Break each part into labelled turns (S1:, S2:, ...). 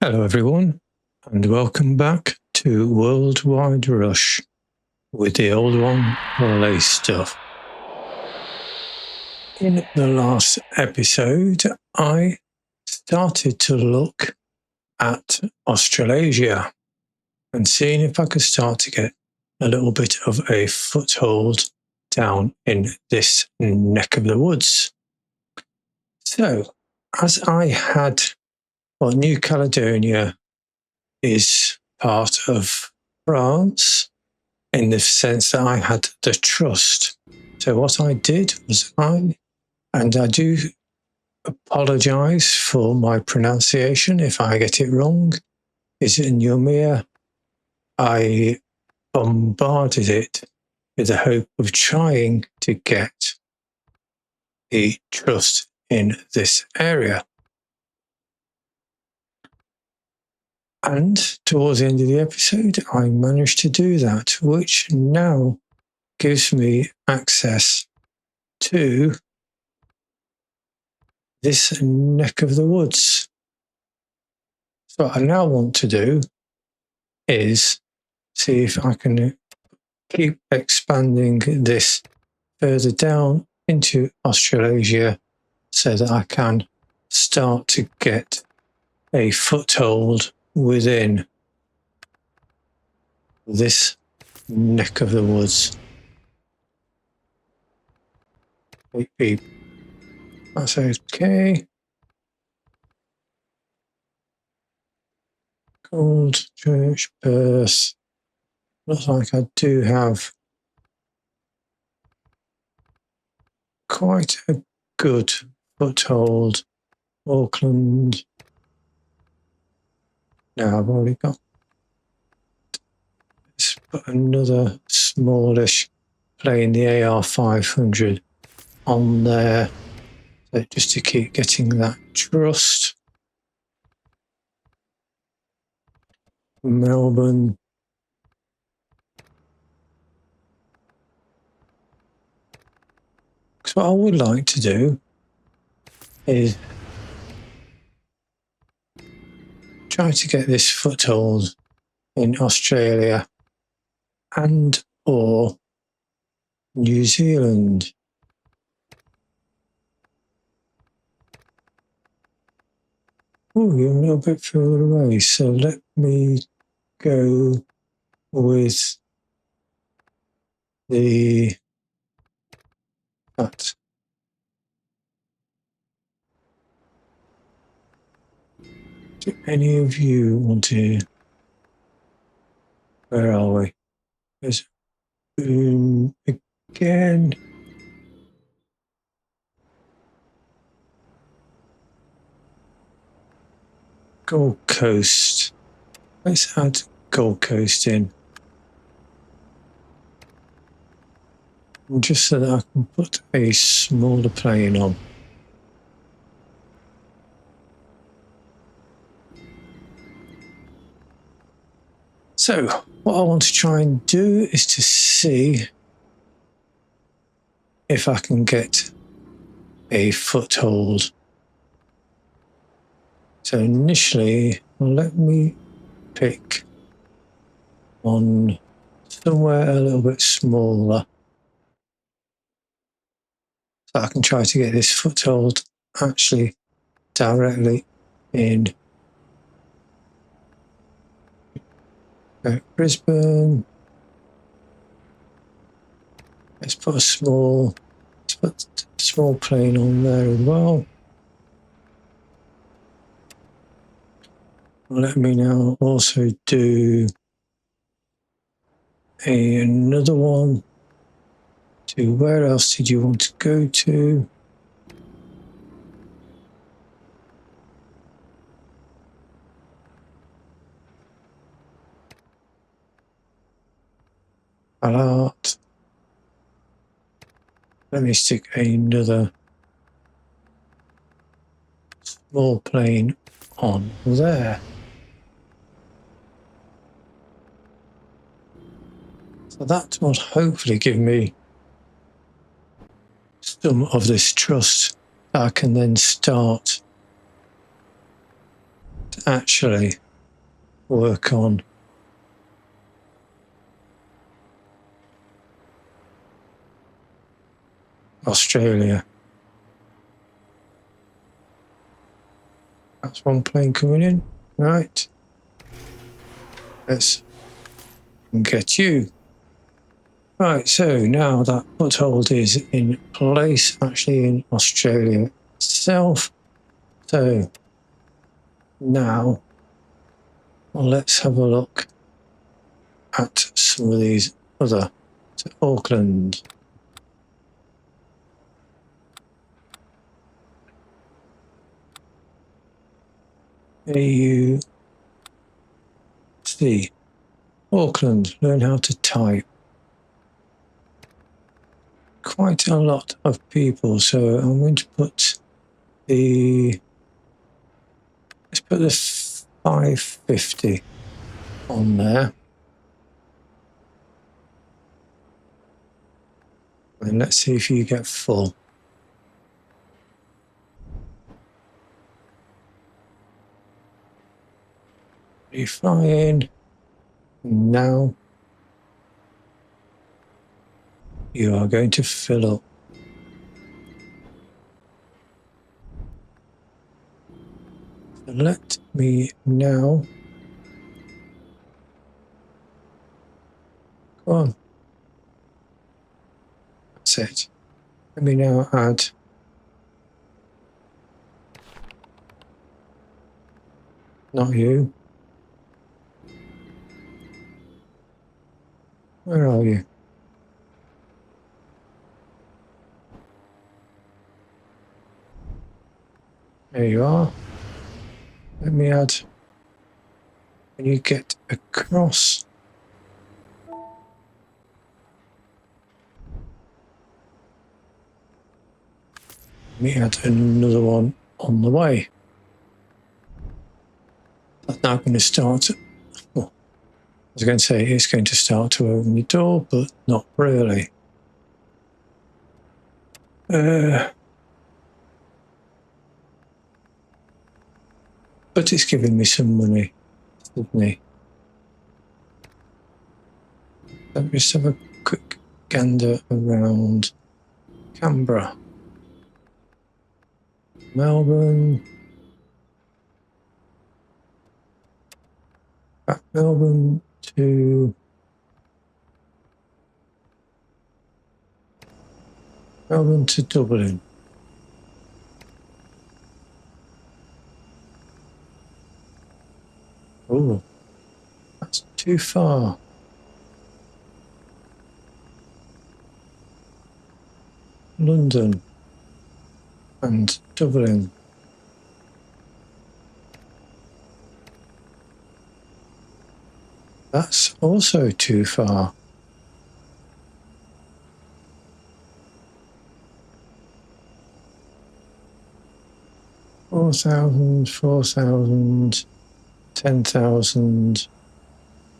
S1: Hello everyone, and welcome back to Worldwide Rush with the old one, Olay stuff. In the last episode, I started to look at Australasia and seeing if I could start to get a little bit of a foothold down in this neck of the woods. So, as I had, New Caledonia is part of France in the sense that I had the trust. So what I did was I do apologise for my pronunciation if I get it wrong, is it Numia? I bombarded it with the hope of trying to get the trust in this area. And towards the end of the episode, I managed to do that, which now gives me access to this neck of the woods. So what I now want to do is see if I can keep expanding this further down into Australasia so that I can start to get a foothold within this neck of the woods. Beep, beep. That's okay. Gold, church, Perth. Looks like I do have quite a good foothold. Auckland. Now I've already got. Let's put another smallish plane, the AR500, on there, so just to keep getting that trust. Melbourne. So what I would like to do is try to get this foothold in Australia and or New Zealand. Oh, you're a little bit further away, so let me go with the that. Do any of you want to? Where are we? There's again. Gold Coast. Let's add Gold Coast in. Just so that I can put a smaller plane on. So, what I want to try and do is to see if I can get a foothold. So initially, let me pick on somewhere a little bit smaller. So I can try to get this foothold actually directly in Brisbane. Let's put a small plane on there as well. Let me now also do another one to where else did you want to go to? Alert. Let me stick another small plane on there. So that will hopefully give me some of this trust that I can then start to actually work on Australia. That's one plane coming in. Right. Let's get you. Right, so now that foothold is in place, actually in Australia itself. So now let's have a look at some of these other. So Auckland. AUC. Auckland, learn how to type. Quite a lot of people, so I'm going to put let's put the 550 on there. And let's see if you get full. You fly in. Now you are going to fill up. So let me now. Go on. That's it. Let me now add. Not you. Where are you? There you are. Let me add. When you get across. Let me add another one on the way. That's now going to start. Well, I was going to say it's going to start to open the door, but not really. But it's giving me some money, Sydney. Let me just have a quick gander around Canberra. Melbourne. Back Melbourne to Dublin. Oh, that's too far. London and Dublin. That's also too far. $4,000, 10,000.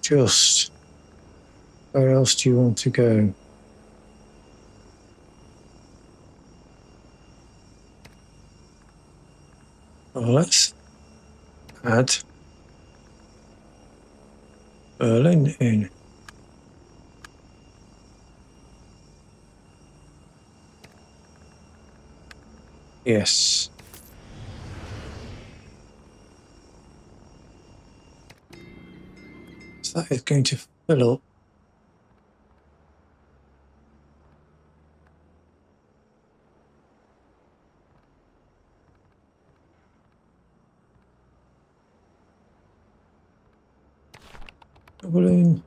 S1: Just. Where else do you want to go? Well, let's add Berlin in. Yes. So that is going to fill up. Dublin.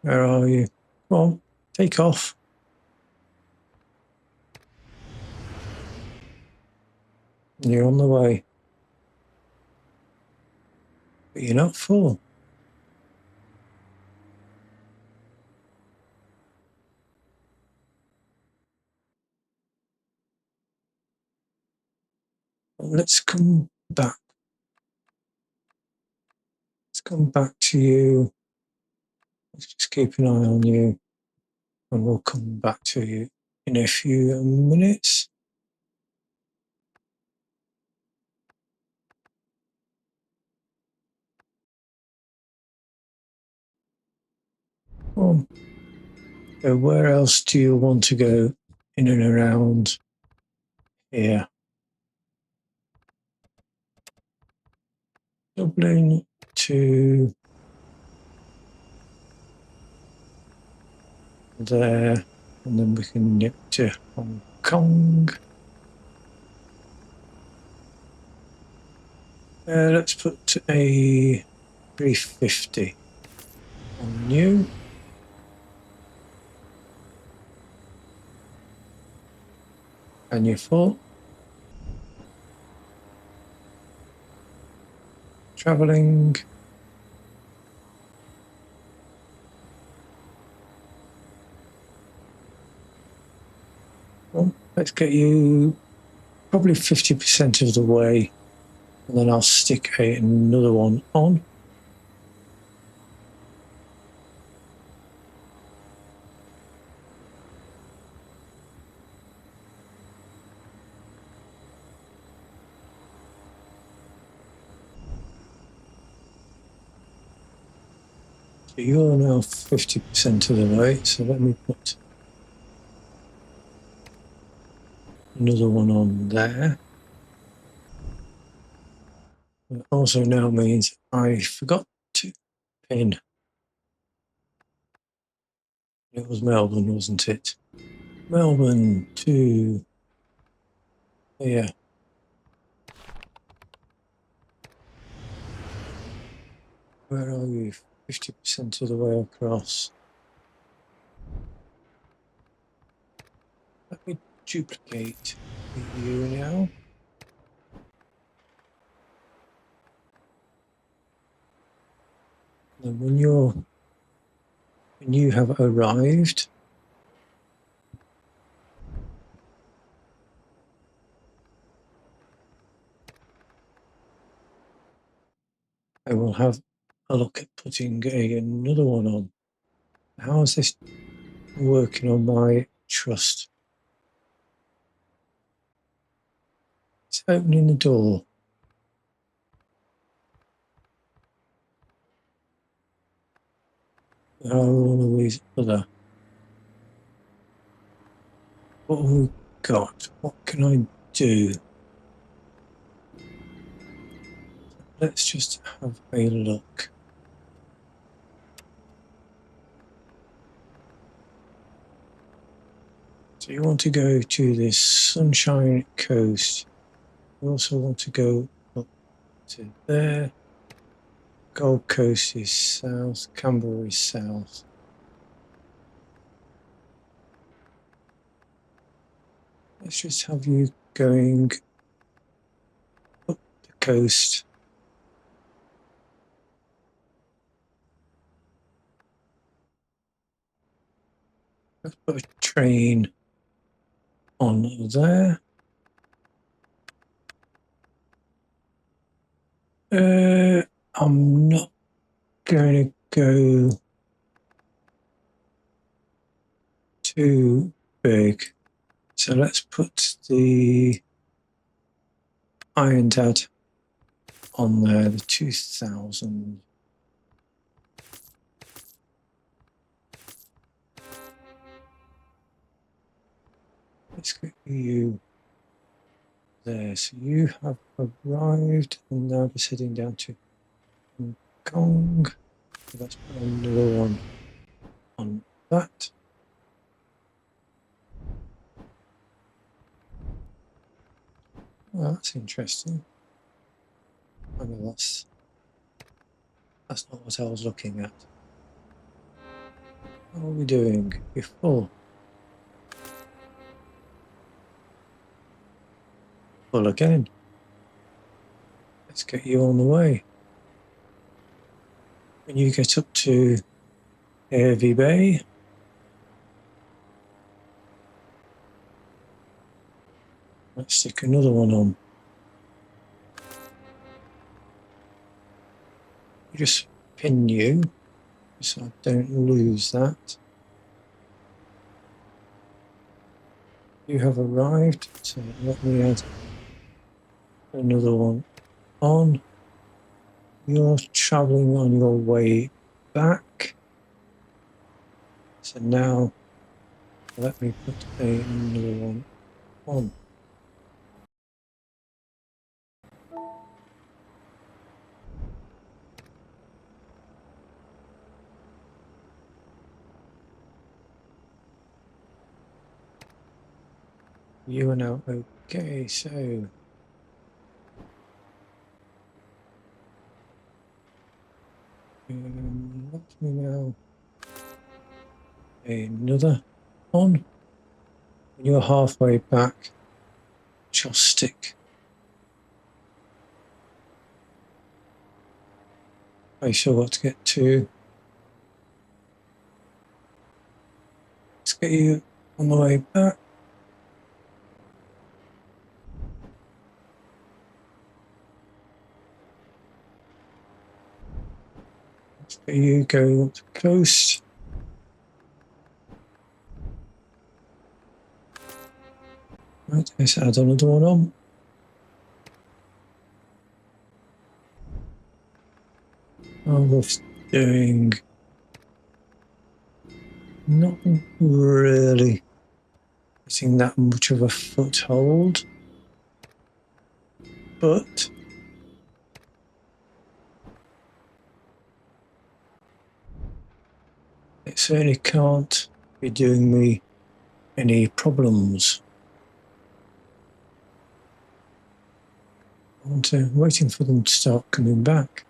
S1: Where are you? Come on, take off. You're on the way. But you're not full. Well, let's come back. Let's come back to you. Let's just keep an eye on you. And we'll come back to you in a few minutes. So where else do you want to go in and around here? Dublin to there, and then we can nip to Hong Kong. Let's put a 350 on new. And you're full. Travelling. Well, let's get you probably 50% of the way, and then I'll stick another one on. So you're now 50% of the way, so let me put another one on there. It also now means I forgot to pin. It was Melbourne, wasn't it? Melbourne to here. Where are you? 50% of the way across. Let me duplicate you now. And when you have arrived, I will have a look at putting another one on. How is this working on my trust? It's opening the door. How are all of these other? What have we got? What can I do? Let's just have a look. So you want to go to this Sunshine Coast. You also want to go up to there. Gold Coast is south, Canberra is south. Let's just have you going up the coast. Let's put a train on there. I'm not going to go too big. So let's put the Iron Dad on there, the 2000. Let's get you there. So you have arrived and now we're heading down to Hong Kong. So let's put another one on that. Well, that's interesting. I mean, that's not what I was looking at. How are we doing? You're full. Full again. Let's get you on the way. When you get up to Hervey Bay, let's stick another one on. Just pin you so I don't lose that. You have arrived, so let me add another one on. You're traveling on your way back. So now let me put another one on. You are now okay, so let me now another on. When you're halfway back, just stick. I still got to get two. Let's get you on the way back. Let's get you going up the coast. Right, let's add another one on. I'm doing not really getting that much of a foothold, but it certainly can't be doing me any problems. I'm waiting for them to start coming back.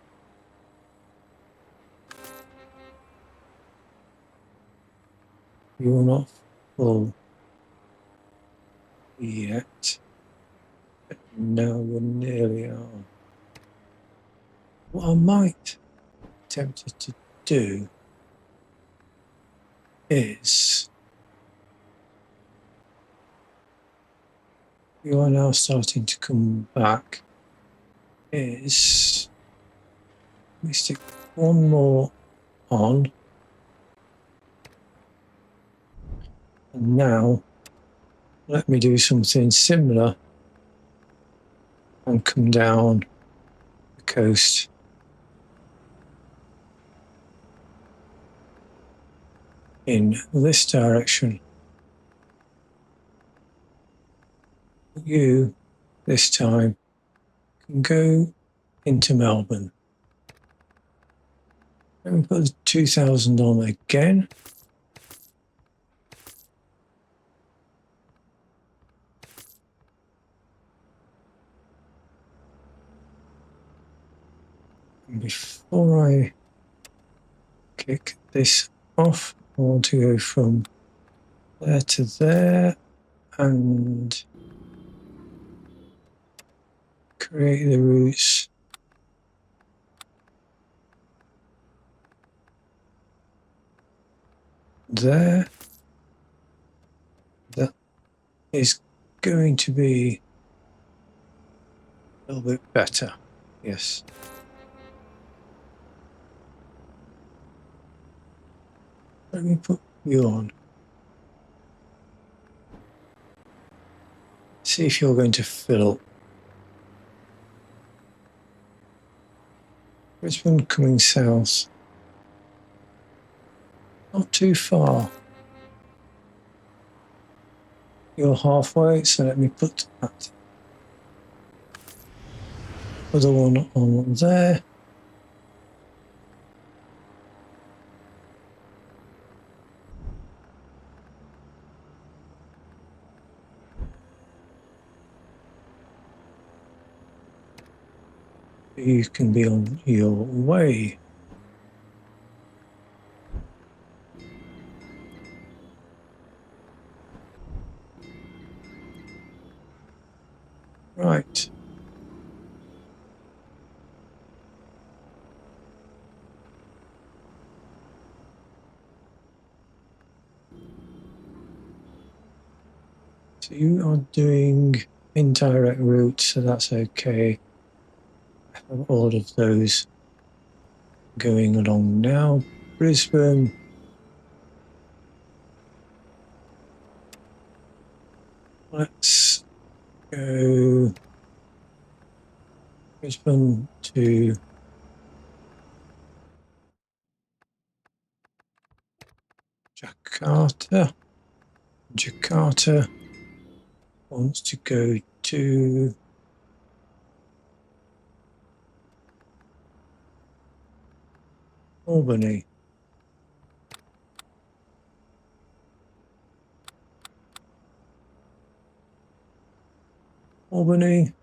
S1: You're not full yet, but now you nearly are. What I might be tempted to do is, you are now starting to come back, is let me stick one more on, and now let me do something similar and come down the coast. In this direction. You, this time, can go into Melbourne. Let me put the 2000 on again. And before I kick this off, I want to go from there to there and create the routes there. That is going to be a little bit better. Yes. Let me put you on. See if you're going to fill up. Brisbane coming south. Not too far. You're halfway, so let me put that other one on there. You can be on your way. Right. So you are doing indirect routes, so that's okay. I have all of those going along now. Brisbane. Let's go Brisbane to Jakarta. Jakarta wants to go to Albany. Albany.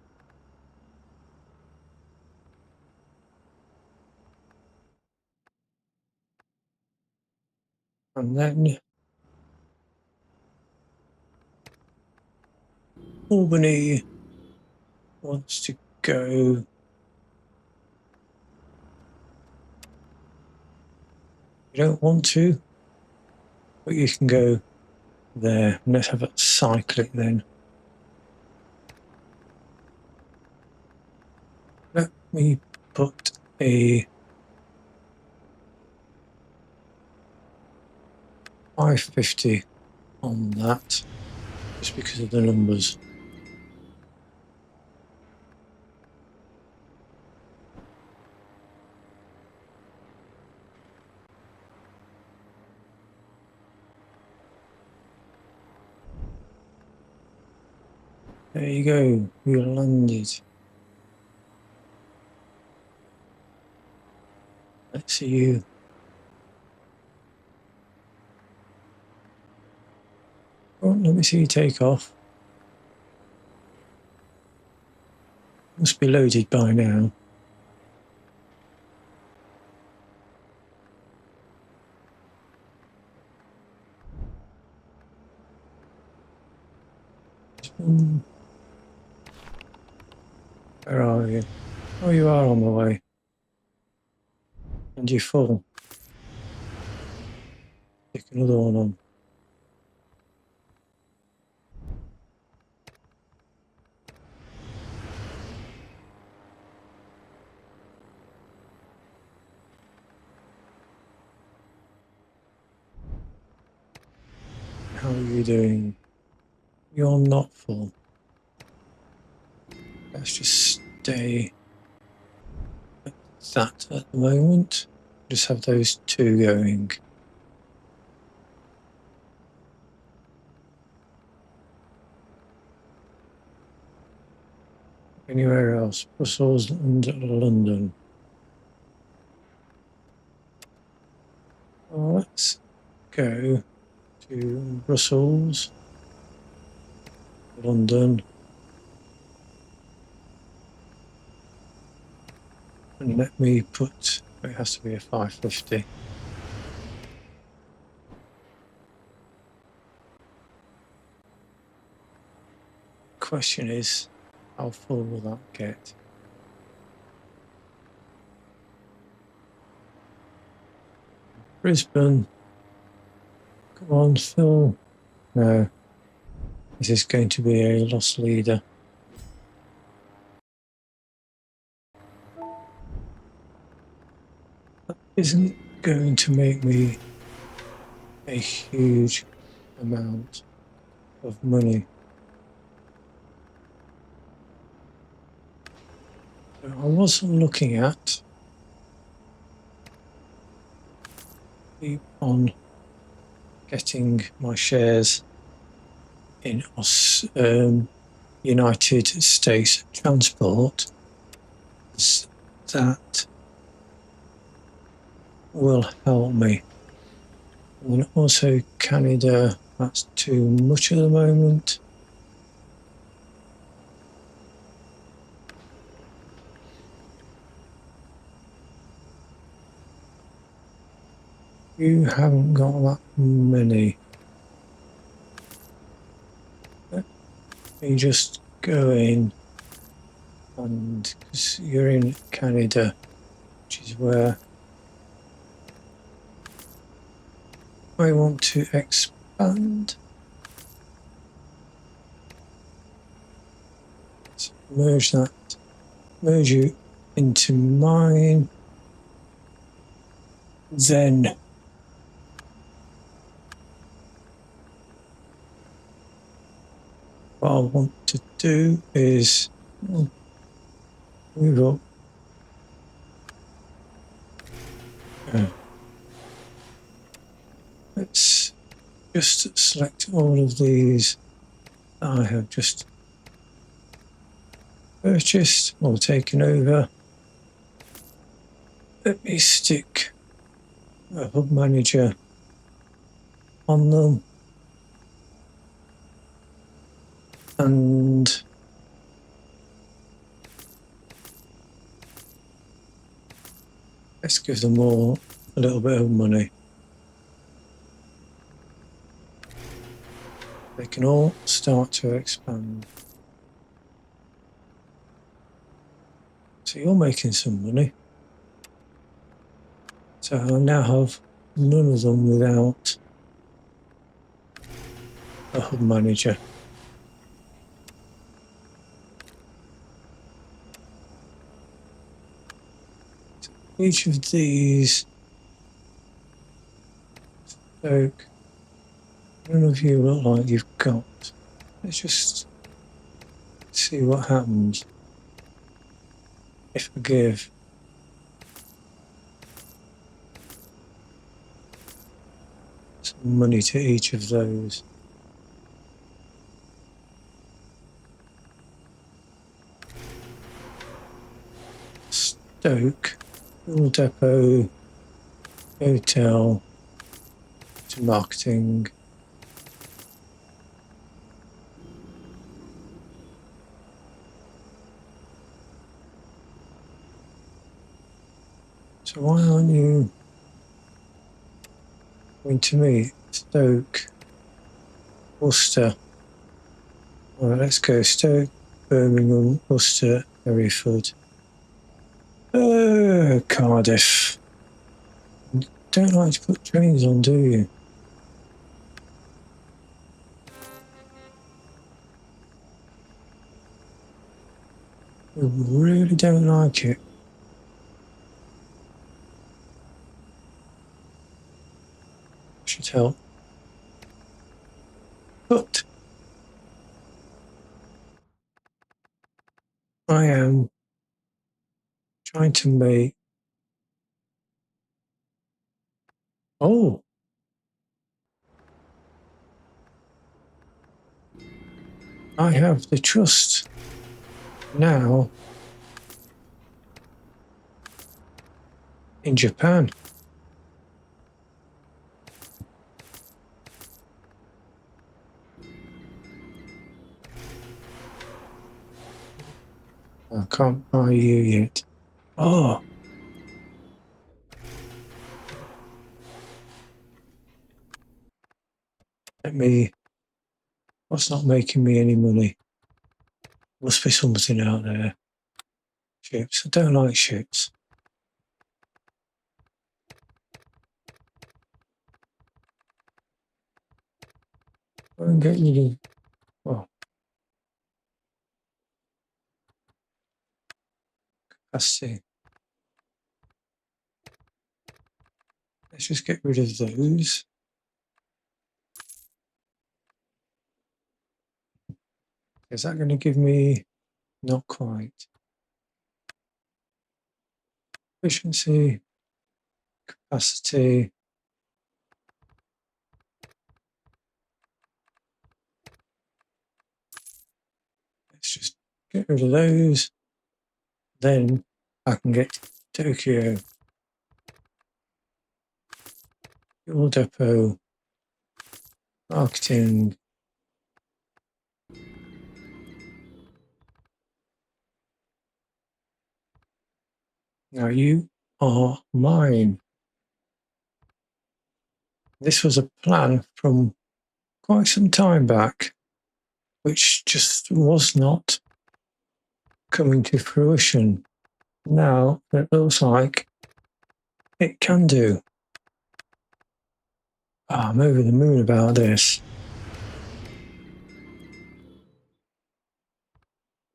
S1: And then Albany wants to go you don't want to, but you can go there. Let's have a cyclic then. Let me put a 550 on that, just because of the numbers. There you go, you landed. Let's see you. Oh, let me see you take off. Must be loaded by now. Where are you? Oh, you are on the way. And you're full. Stick another one on. How are you doing? You're not full. Let's just stay at that at the moment. Just have those two going. Anywhere else? Brussels and London. Well, let's go to Brussels, London, and let me put, it has to be a 550. Question is, how full will that get? Brisbane. Come on, Phil. No. This is going to be a loss leader. That isn't going to make me a huge amount of money. I was looking at keep on getting my shares in United States Transport. That will help me. And also Canada, that's too much at the moment. You haven't got that many. Let me just go in, and because you're in Canada, which is where I want to expand. Let's merge that, merge you into mine. Then what I want to do is move up. Let's just select all of these that I have just purchased or taken over. Let me stick a hub manager on them, and let's give them all a little bit of money. They can all start to expand. So you're making some money. So I now have none of them without a hub manager. Each of these, Stoke, none of you look like you've got. Let's just see what happens if I give some money to each of those. Stoke, fuel depot, hotel, to marketing. So why aren't you going to me? Stoke, Worcester. All right, let's go. Stoke, Birmingham, Worcester, Hereford. Cardiff. Don't like to put trains on, do you? I really don't like it. Should help. But I am trying to make. Oh, I have the trust now in Japan. I can't buy you yet. Oh, let me. What's not making me any money? Must be something out there. Ships. I don't like ships. I don't get rid of. Well, capacity. Let's just get rid of those. Is that going to give me? Not quite. Efficiency, capacity. Let's just get rid of those. Then I can get Tokyo, fuel depot, marketing. Now you are mine. This was a plan from quite some time back, which just was not coming to fruition. Now it looks like it can do. I'm over the moon about this.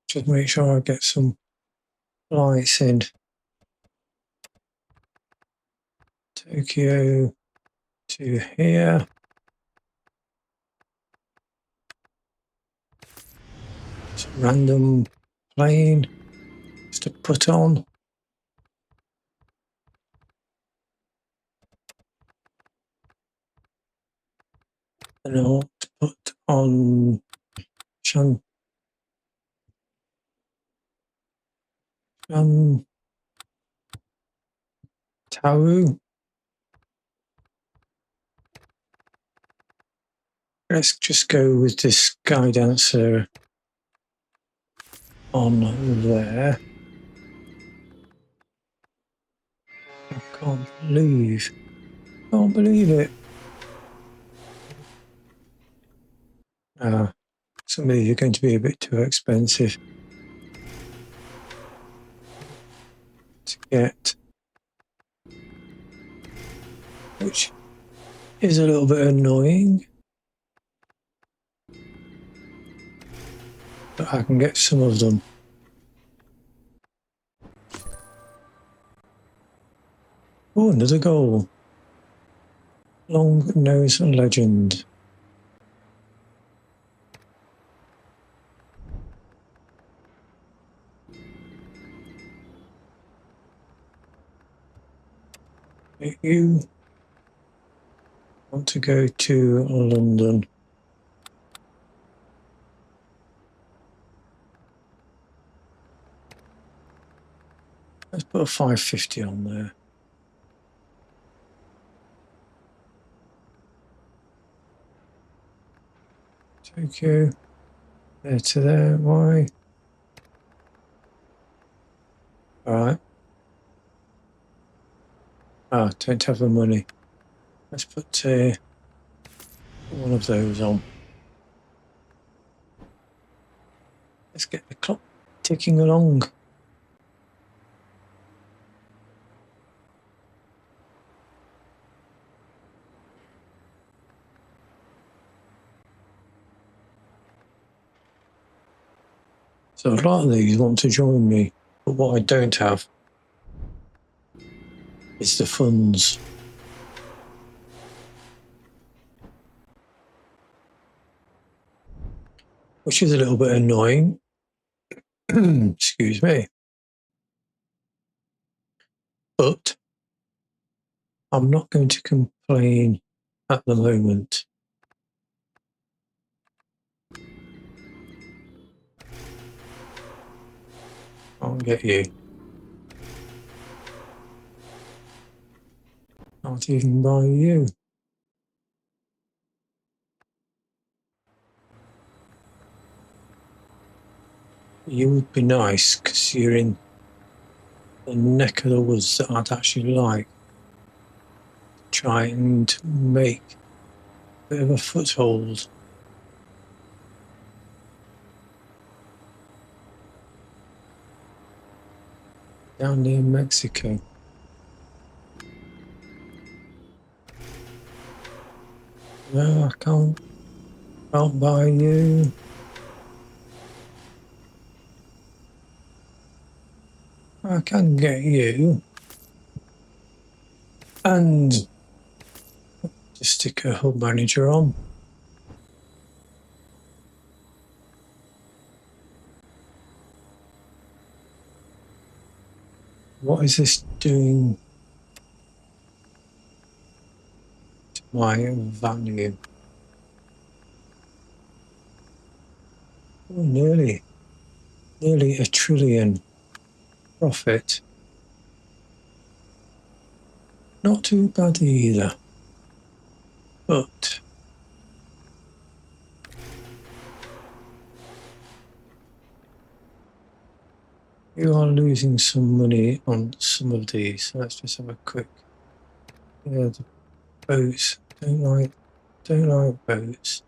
S1: Just make sure I get some lights in. Tokyo to here. It's a random plane just to put on. And I want to put on Taru. Let's just go with this guy dancer on there. I can't believe it. Some of these are going to be a bit too expensive to get, which is a little bit annoying. But I can get some of them. Oh, another goal. Long nose legend. You want to go to London? Let's put a 550 on there. Tokyo. There to there. Why? All right. Don't have the money. Let's put one of those on. Let's get the clock ticking along. So a lot of these want to join me, but what I don't have is the funds. Which is a little bit annoying. Excuse me. But I'm not going to complain at the moment. I'll get you. Not even by you. You would be nice because you're in the neck of the woods that I'd actually like to try and make a bit of a foothold. Down near Mexico. No, I can't buy you. I can get you. And just stick a hub manager on. What is this doing to my value? Oh, nearly $1 trillion profit. Not too bad either. But you are losing some money on some of these. So let's just have a quick. Yeah, the boats. Don't like boats.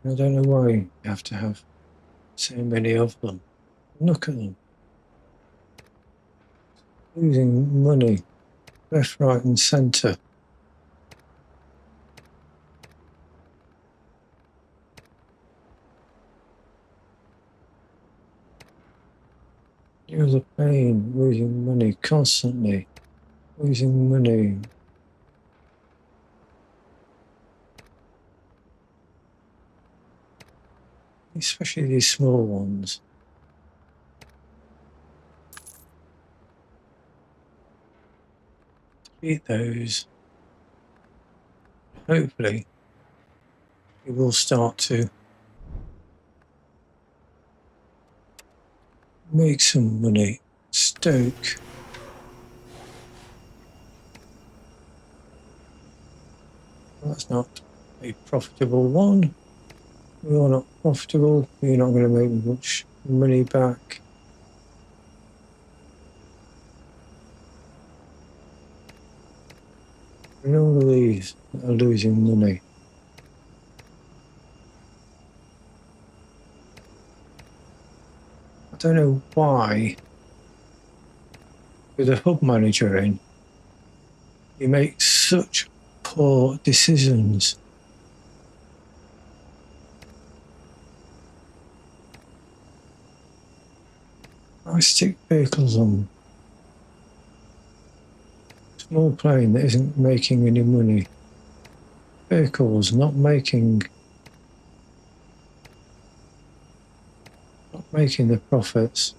S1: I don't know why you have to have so many of them. Look at them. Losing money left, right, and centre. You're the pain, losing money constantly. Losing money. Especially these small ones. beat those. Hopefully, we will start to make some money. Stoke. That's not a profitable one. You're not profitable. You're not going to make much money back. And all of these are losing money. I don't know why, with a hub manager in, you make such poor decisions. I stick vehicles on small plane that isn't making any money. Vehicles not making the profits.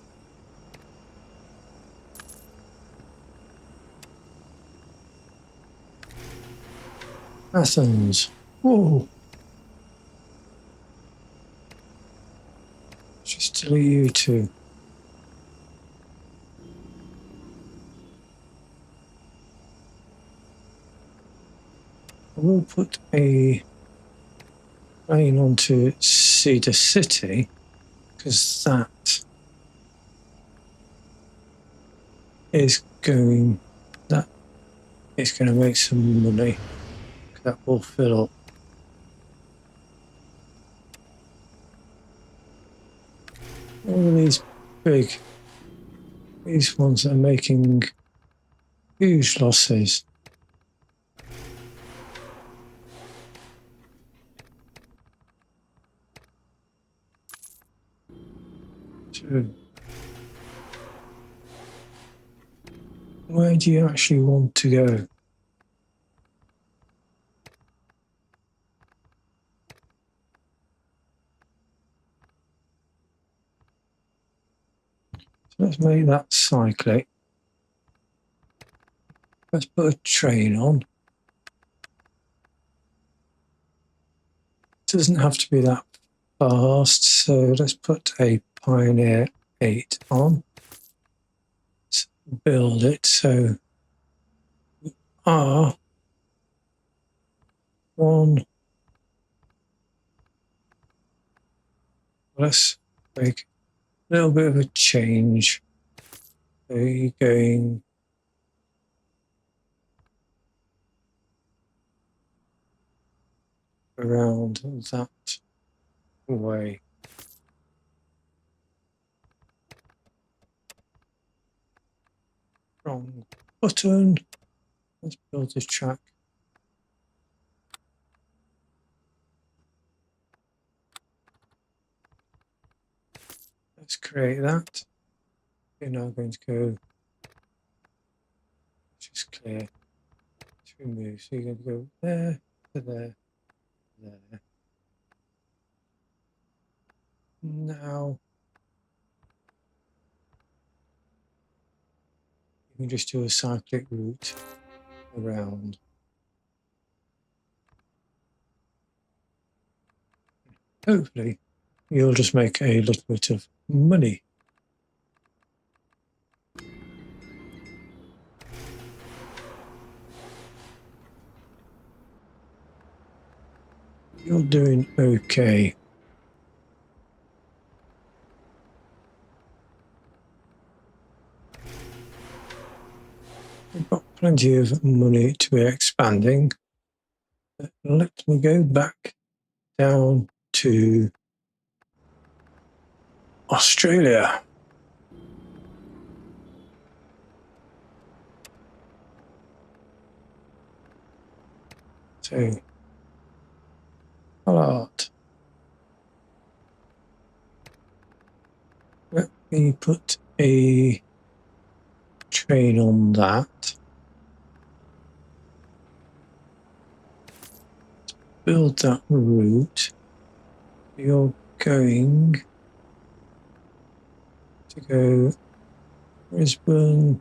S1: Athens. Whoa. Just delete you two. I will put a plane onto Cedar City because that is going to make some money. That will fill up. All of these these ones are making huge losses. So where do you actually want to go? So let's make that cyclic. Let's put a train on. It doesn't have to be that fast, so let's put a Pioneer 8 on. Let's build it so we are one. Let's make a little bit of a change. So you're going around that way. Wrong button. Let's build a track. Let's create that. We're now going to go just clear to remove. So you're going to go there to there, there. Now you can just do a cyclic route around. Hopefully you'll just make a little bit of money. You're doing okay. We've got plenty of money to be expanding. Let me go back down to Australia. So, Allard. Let me put a train on that. Build that route. You're going to go Brisbane,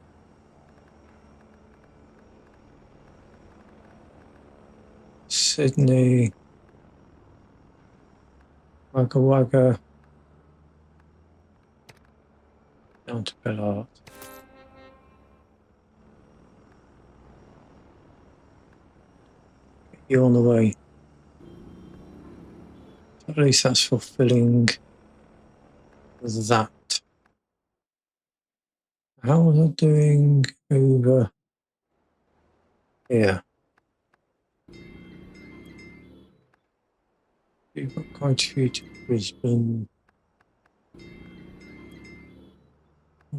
S1: Sydney, Wagga Wagga, down to Bellart. You're on the way. At least that's fulfilling that. How was I doing over here? You've got quite a few to Brisbane.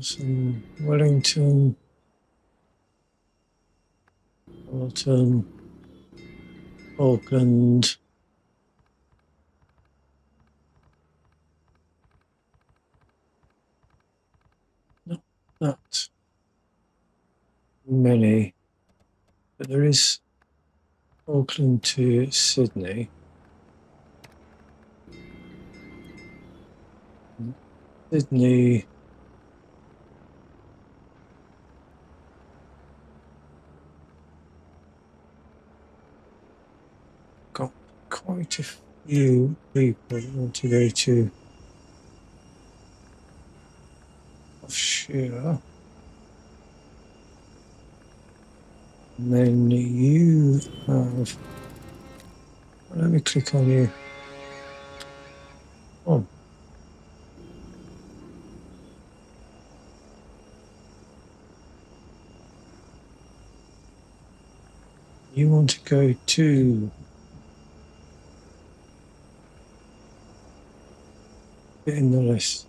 S1: Some Wellington, Hamilton, Auckland. Not that many, but there is Auckland to Sydney. Sydney, got quite a few people that want to go to offshore. And then you have, let me click on you. Oh, you want to go to get in the list.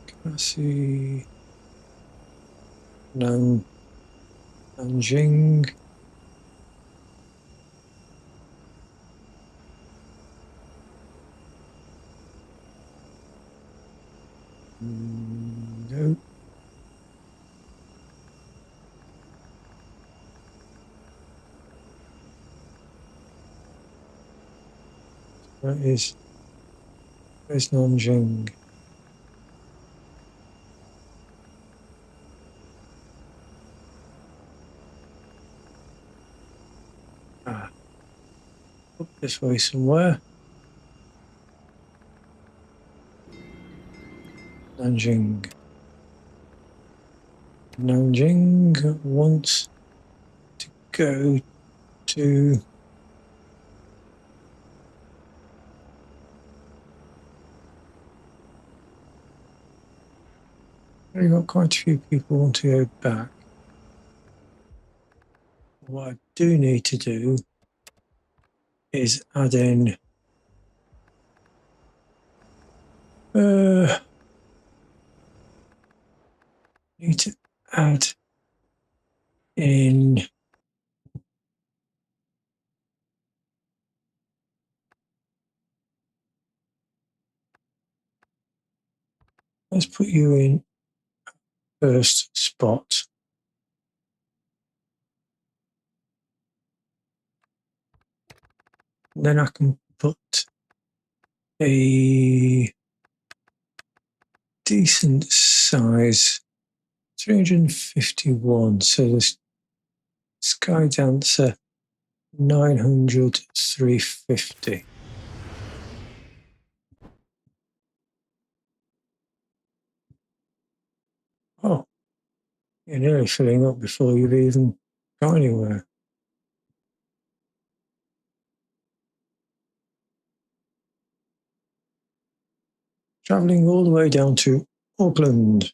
S1: Can I see Nanjing? No. Where's Nanjing? Ah, up this way somewhere. Nanjing. Nanjing wants to go to we've got quite a few people want to go back. What I do need to do is add in need to add in let's put you in first spot. And then I can put a decent size 351. So the Sky Dancer 900 350. Oh, you're nearly filling up before you've even got anywhere. Travelling all the way down to Auckland.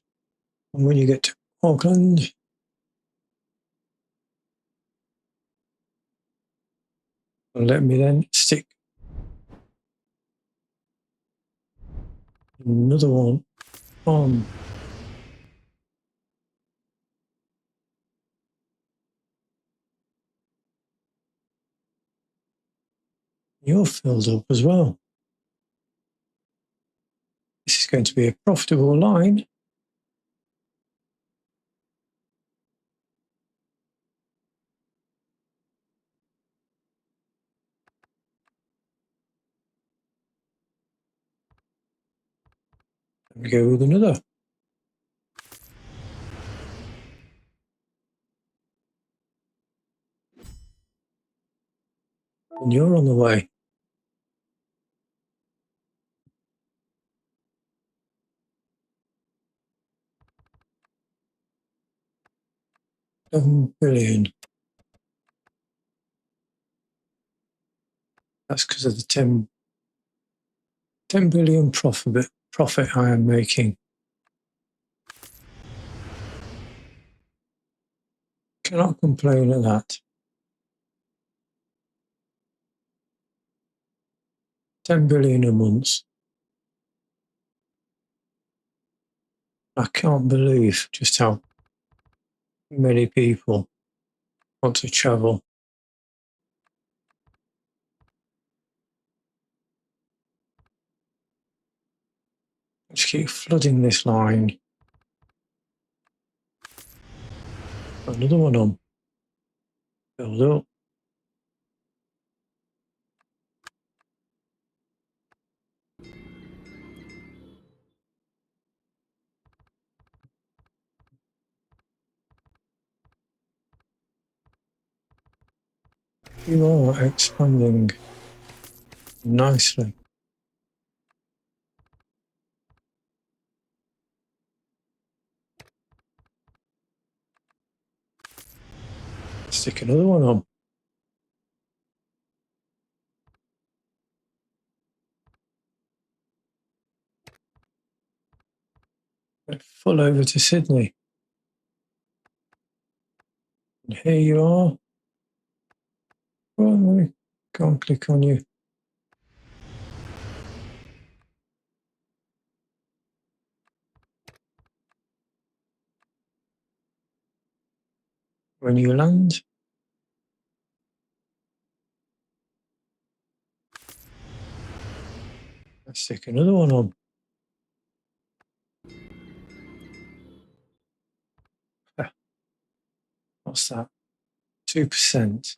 S1: And when you get to Auckland, let me then stick another one on. You're filled up as well. This is going to be a profitable line. Let me go with another. And you're on the way. $7 billion. That's because of the 10 billion profit I am making. Cannot complain at that. 10 billion a month. I can't believe just how many people want to travel. Just keep flooding this line. Another one on. Build up. You are expanding nicely. Stick another one on. Full over to Sydney. And here you are. Well, I can't click on you. When you land, let's stick another one on. What's that? 2%.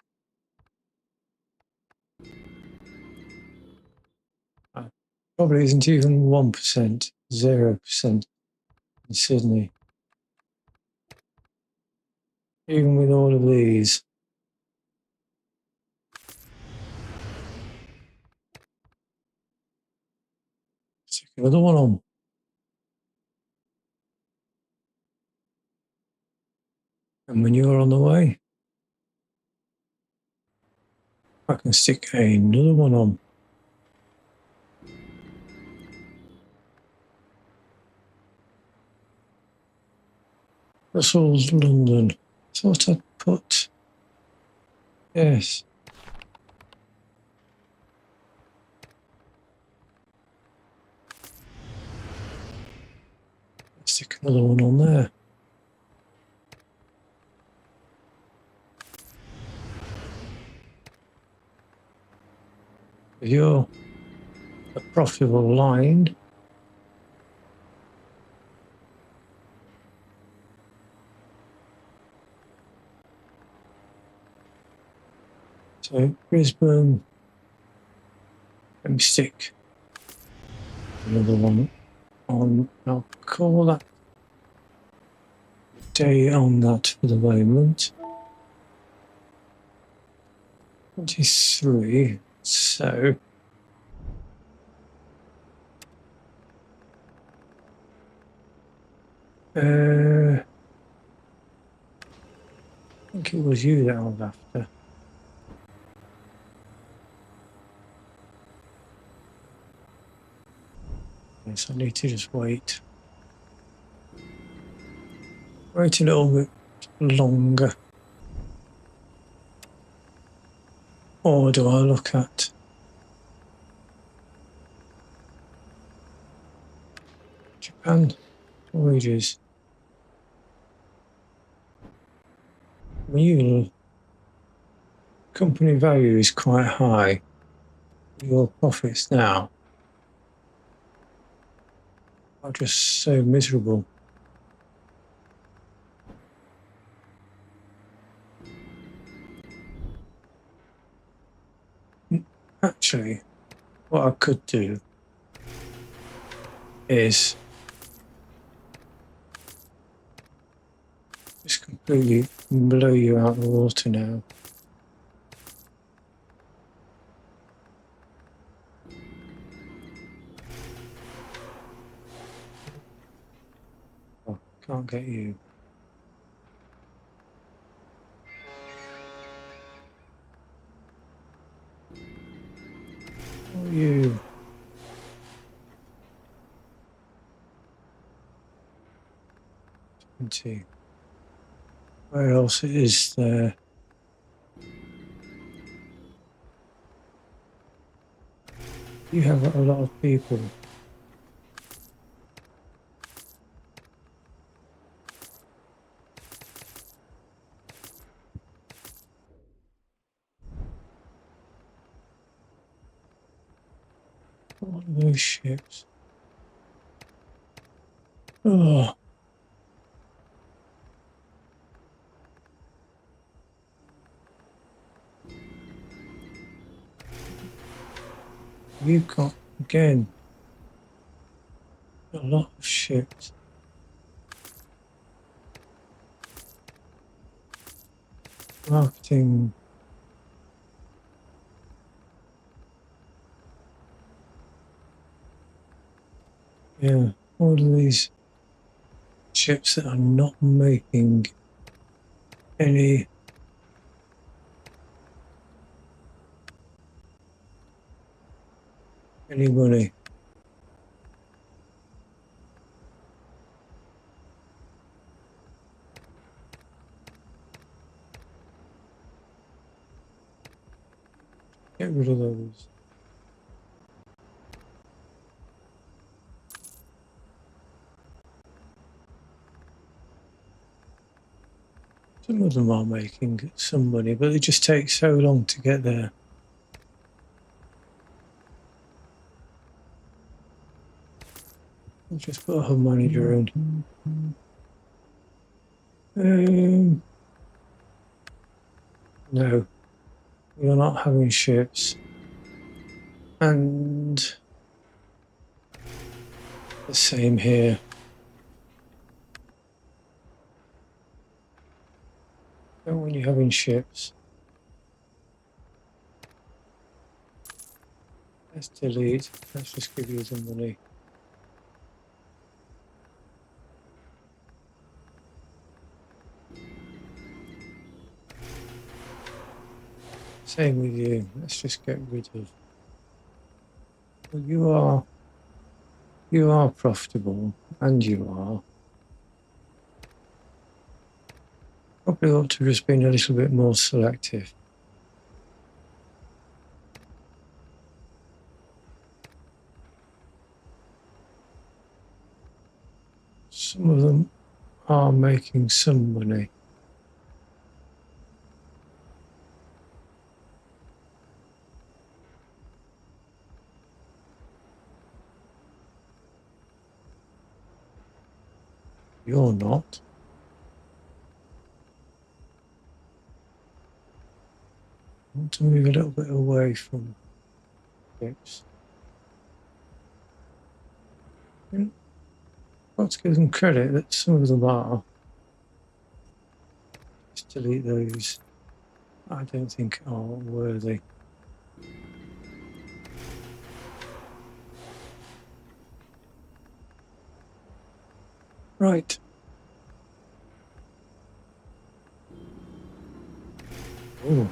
S1: Probably isn't even 1%, 0% in Sydney. Even with all of these. Stick another one on. And when you're on the way, I can stick another one on. Brussels, London. Thought I'd put, yes. Stick another one on there. If you're a profitable line, so Brisbane, let me stick another one on. I'll call that day on that for the moment. 23, so I think it was you that I was after. Yes, I need to just wait. Wait a little bit longer. Or do I look at Japan wages? When your company value is quite high, your profits now are just so miserable. Actually, what I could do is just completely blow you out of the water now. Can't get you. Oh, you. Where else is there? You have a lot of people. What are those ships? Oh. You've got, again, a lot of ships. Marketing. Yeah, all of these ships that are not making any money. Get rid of those. Some of them are making some money, but it just takes so long to get there. I'll just put a hub manager in. No, you're not having ships. And the same here. Don't want you having ships. Let's delete. Let's just give you the money. Same with you. Let's just get rid of. Well, you are profitable, and you are. Probably ought to have just been a little bit more selective. Some of them are making some money. You're not. I want to move a little bit away from ships. I've got to give them credit that some of them are. Just delete those. I don't think are worthy. Right. Oh.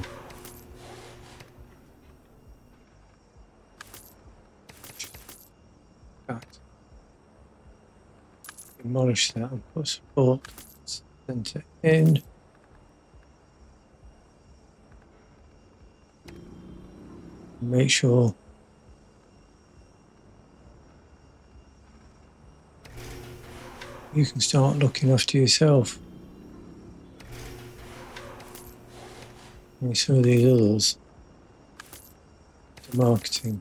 S1: Demolish that and put support center in. Make sure you can start looking after yourself. And some of these others, the marketing.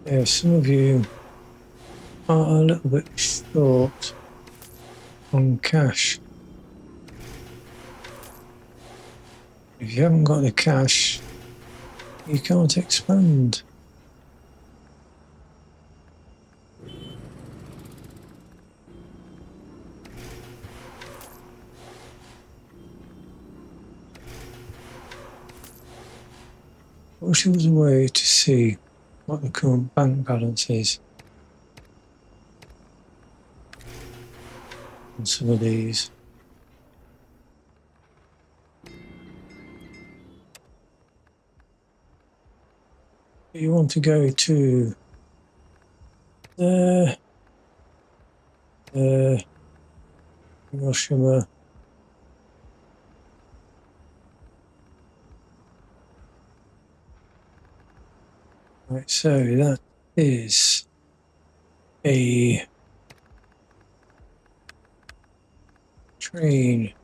S1: Yeah, some of you are a little bit short on cash. If you haven't got the cash, you can't expand. wish there was a way to see what the current bank balance is on some of these. You want to go to there, Hiroshima. Right, so that is a train.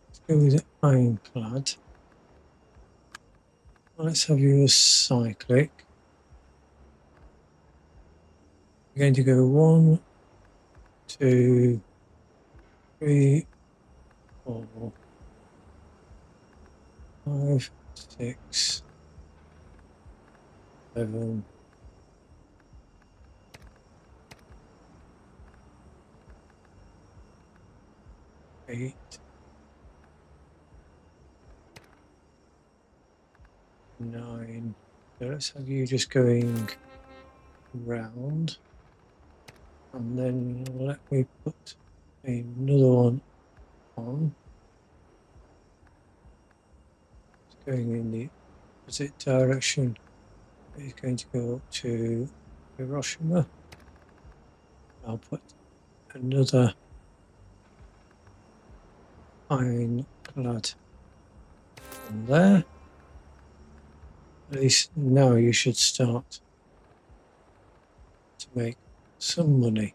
S1: Let's go with ironclad. Let's have you as cyclic. We're going to go 1, 2, 3, 4, 5, 6, 7, 8, 9. So let's have you just going round, and then let me put another one on. It's going in the opposite direction. It's going to go up to Hiroshima. I'll put another ironclad on there. At least now you should start to make some money.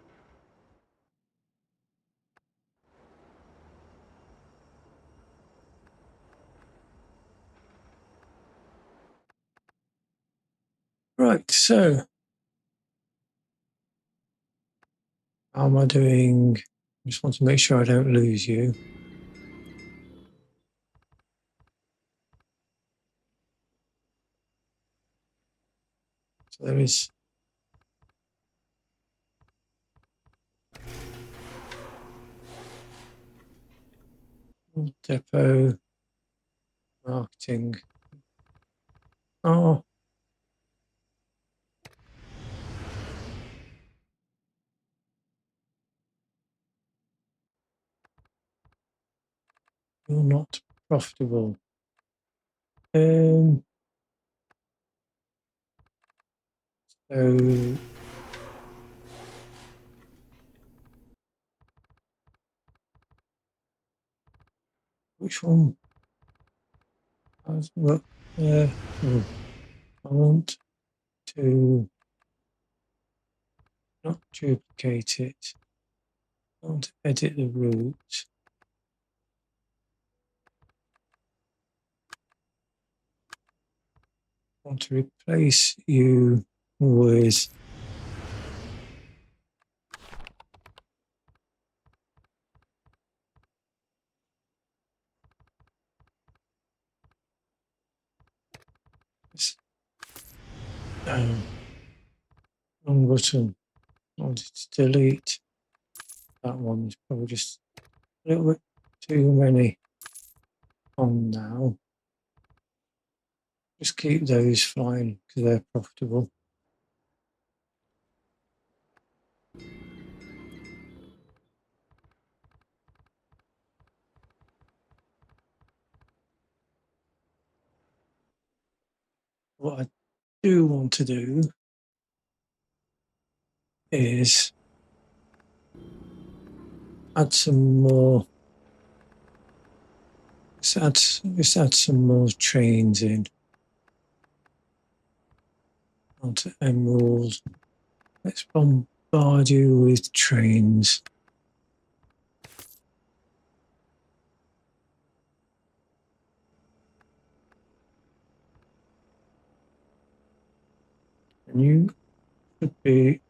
S1: Right, so how am I doing? I just want to make sure I don't lose you. So there is depot, marketing. Oh, you're not profitable. So which one? Well, I want to not duplicate it. I want to edit the route. I want to replace you with this wrong button. I wanted to delete that one. It's probably just a little bit too many on now. Just keep those flying because they're profitable. What I do want to do is add some more. Let's add some more trains in onto Emerald. Let's bombard you with trains. And you should be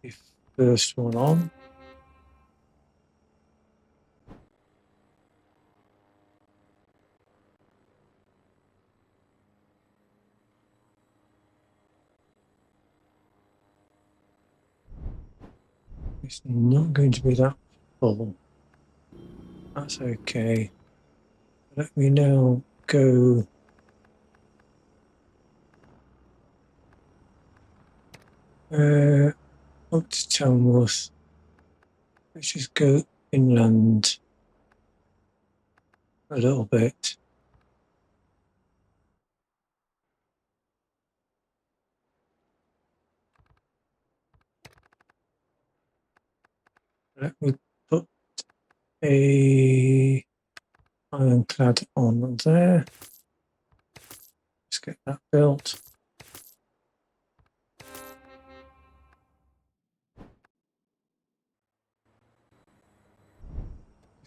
S1: the first one on. It's not going to be that full. That's okay. Let me now go up to Tamworth. Let's just go inland a little bit. Let me put a ironclad on there. Let's get that built.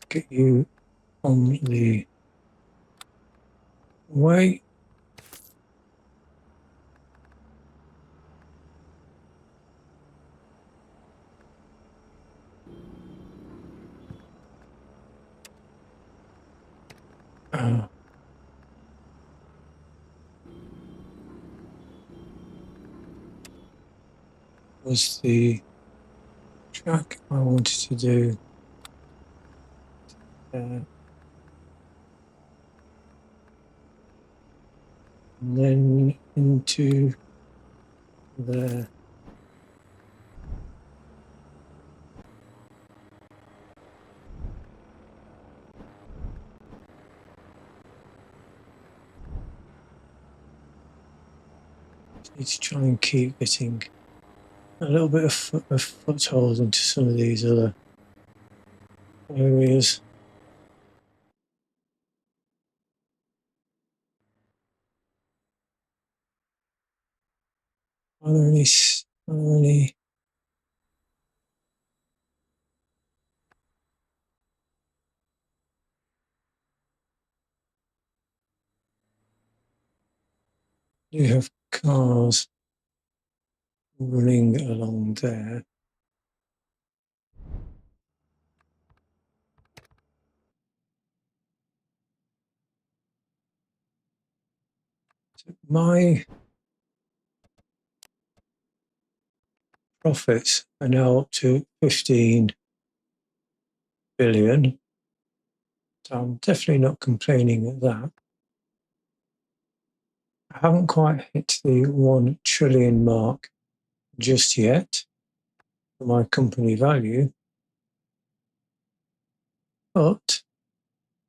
S1: Get you on the way. Was the track I wanted to do. And then into there. Need to try and keep getting a little bit of foothold into some of these other areas. Are there any you have cars running along there? So my profits are now up to 15 billion. So I'm definitely not complaining at that. I haven't quite hit the 1 trillion mark just yet for my company value, but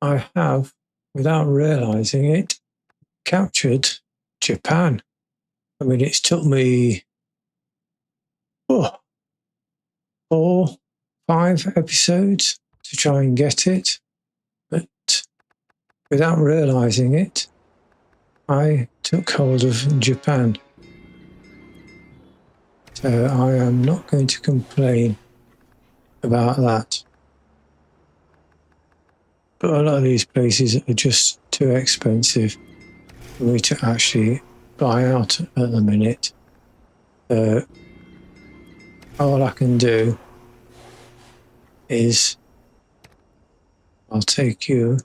S1: I have, without realizing it, captured Japan. I mean, it's took me 4, 5 episodes to try and get it, but without realizing it, I took hold of Japan. So I am not going to complain about that. But a lot of these places are just too expensive for me to actually buy out at the minute. All I can do is I'll take you.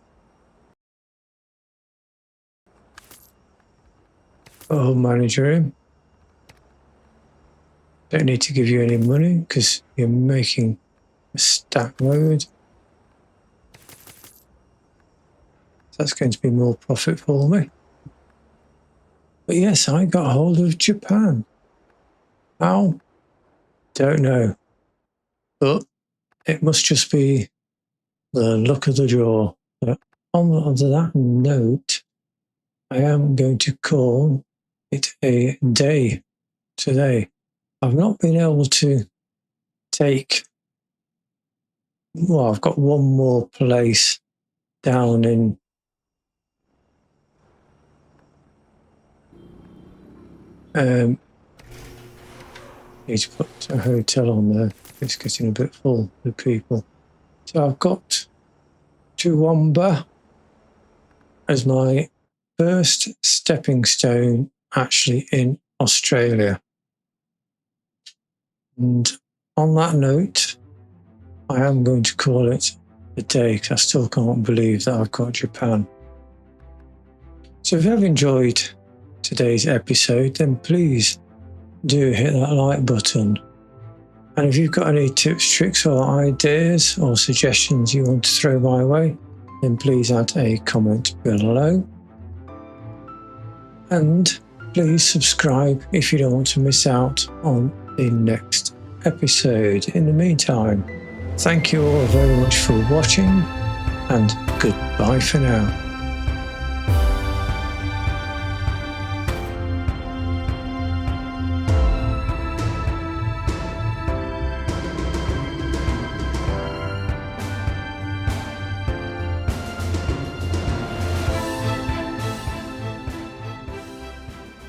S1: Manager him. Don't need to give you any money because you're making a stack load. That's going to be more profit for me. But yes, I got hold of Japan. How? Don't know. But it must just be the luck of the draw. But on that note, I am going to call it a day today. I've not been able to take, well, I've got one more place down in need to put a hotel on there. It's getting a bit full with people. So I've got Toowoomba as my first stepping stone actually in Australia. And on that note, I am going to call it a day because I still can't believe that I've got Japan. So if you have enjoyed today's episode, then please do hit that like button And if you've got any tips, tricks or ideas or suggestions you want to throw my way, then please add a comment below. And please subscribe if you don't want to miss out on the next episode. In the meantime, thank you all very much for watching, and goodbye for now.